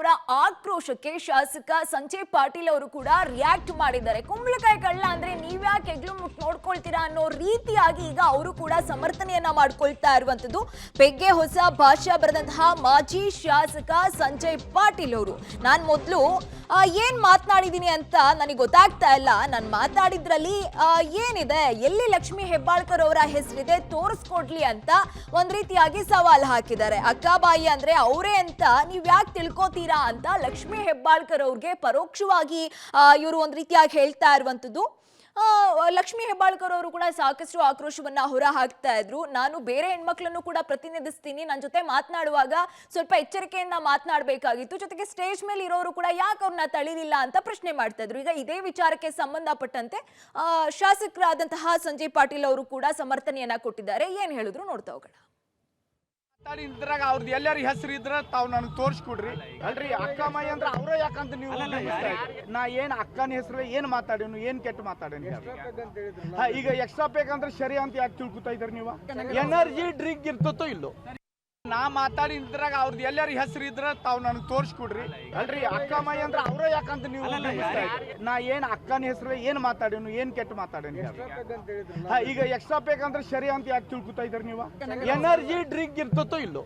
ಅವರ ಆಕ್ರೋಶಕ್ಕೆ ಶಾಸಕ ಸಂಜಯ್ ಪಾಟೀಲ್ ಅವರು ಕೂಡ ರಿಯಾಕ್ಟ್ ಮಾಡಿದ್ದಾರೆ. ಕುಂಬಳಕಾಯಿ ಕಳ್ಳ ಅಂದ್ರೆ ನೀವ್ಯಾಕೆ ಹೆಗ್ಲು ಮುಟ್ಟು ನೋಡ್ಕೊಳ್ತೀರಾ ಅನ್ನೋ ರೀತಿಯಾಗಿ ಈಗ ಅವರು ಕೂಡ ಸಮರ್ಥನೆಯನ್ನ ಮಾಡ್ಕೊಳ್ತಾ ಇರುವಂತದ್ದು. ಬೆಗ್ಗೆ ಹೊಸ ಭಾಷೆ ಬರೆದಂತಹ ಮಾಜಿ ಶಾಸಕ ಸಂಜಯ್ ಪಾಟೀಲ್ ಅವರು, ನಾನ್ ಮೊದಲು ಏನ್ ಮಾತನಾಡಿದೀನಿ ಅಂತ ನನಗೆ ಗೊತ್ತಾಗ್ತಾ ಇಲ್ಲ, ನಾನು ಮಾತಾಡಿದ್ರಲ್ಲಿ ಏನಿದೆ, ಎಲ್ಲಿ ಲಕ್ಷ್ಮೀ ಹೆಬ್ಬಾಳ್ಕರ್ ಅವರ ಹೆಸರಿದೆ ತೋರಿಸ್ಕೊಡ್ಲಿ ಅಂತ ಒಂದ್ ರೀತಿಯಾಗಿ ಸವಾಲ್ ಹಾಕಿದ್ದಾರೆ. ಅಕ್ಕಾಬಾಯಿ ಅಂದ್ರೆ ಅವರೇ ಅಂತ ನೀವ್ ಯಾಕೆ ತಿಳ್ಕೋತೀರಾ ಅಂತ ಲಕ್ಷ್ಮೀ ಹೆಬ್ಬಾಳ್ಕರ್ ಅವ್ರಿಗೆ ಪರೋಕ್ಷವಾಗಿ ಇವರು ಒಂದ್ ರೀತಿಯಾಗಿ ಹೇಳ್ತಾ ಇರುವಂತದ್ದು. ಲಕ್ಷ್ಮೀ ಹೆಬ್ಬಾಳ್ಕರ್ ಅವರು ಕೂಡ ಸಾಕಷ್ಟು ಆಕ್ರೋಶವನ್ನ ಹೊರ ಹಾಕ್ತಾ ಇದ್ರು. ನಾನು ಬೇರೆ ಹೆಣ್ಮಕ್ಳನ್ನು ಕೂಡ ಪ್ರತಿನಿಧಿಸ್ತೀನಿ, ನನ್ನ ಜೊತೆ ಮಾತನಾಡುವಾಗ ಸ್ವಲ್ಪ ಎಚ್ಚರಿಕೆಯಿಂದ ಮಾತನಾಡಬೇಕಾಗಿತ್ತು, ಜೊತೆಗೆ ಸ್ಟೇಜ್ ಮೇಲೆ ಇರೋರು ಕೂಡ ಯಾಕೆ ಅವ್ರನ್ನ ತಳಿಲಿಲ್ಲ ಅಂತ ಪ್ರಶ್ನೆ ಮಾಡ್ತಾ ಇದ್ರು. ಈಗ ಇದೇ ವಿಚಾರಕ್ಕೆ ಸಂಬಂಧಪಟ್ಟಂತೆ ಶಾಸಕರಾದಂತಹ ಸಂಜಯ್ ಪಾಟೀಲ್ ಅವರು ಕೂಡ ಸಮರ್ಥನೆಯನ್ನ ಕೊಟ್ಟಿದ್ದಾರೆ. ಏನ್ ಹೇಳಿದ್ರು ನೋಡ್ತಾ ಹೋಗೋಣ. ಇದ್ರಾಗ ಅವ್ರದ್ದು ಎಲ್ಲಾರ ಹೆಸರು ಇದ್ರ ತಾವ್ ನನಗೆ ತೋರಿಸ್ಕೊಡ್ರಿ. ಅಲ್ರಿ ಅಕ್ಕಮಾಯಿ ಅಂದ್ರೆ ಅವ್ರ ಯಾಕಂತ ನೀವು ನಾ ಏನ್ ಅಕ್ಕನ ಹೆಸರು ಏನ್ ಮಾತಾಡೇನು, ಏನ್ ಕೆಟ್ಟ ಮಾತಾಡೇನು? ಈಗ ಎಕ್ಸ್ಟ್ರಾ ಬೇಕಂದ್ರೆ ಸರಿ ಅಂತ ಯಾಕೆ ತಿಳ್ಕೊತಾ ಇದ್ರಿ ನೀವು? ಎನರ್ಜಿ ಡ್ರಿಂಕ್ ಇರ್ತತೋ ಇಲ್ಲೋ? ನಾ ಮಾತಾಡಿದ್ರಾಗ ಅವ್ರದ್ದು ಎಲ್ಲಾರ ಹೆಸರು ಇದ್ರ ತಾವ್ ನನಗೆ ತೋರಿಸ್ಕೊಡ್ರಿ. ಅಲ್ರಿ ಅಕ್ಕಮಾಯಿ ಅಂದ್ರೆ ಅವ್ರ ಯಾಕಂತ ನೀವು ನಾ ಏನ್ ಅಕ್ಕನ ಹೆಸರು ಏನ್ ಮಾತಾಡೇನು, ಏನ್ ಕೆಟ್ಟ ಮಾತಾಡೇನು? ಈಗ ಎಕ್ಸ್ಟ್ರಾ ಬೇಕಂದ್ರೆ ಸರಿ ಅಂತ ಯಾಕೆ ತಿಳ್ಕೊತಾ ಇದ್ರಿ ನೀವು? ಎನರ್ಜಿ ಡ್ರಿಂಕ್ ಇರ್ತತೋ ಇಲ್ಲೋ?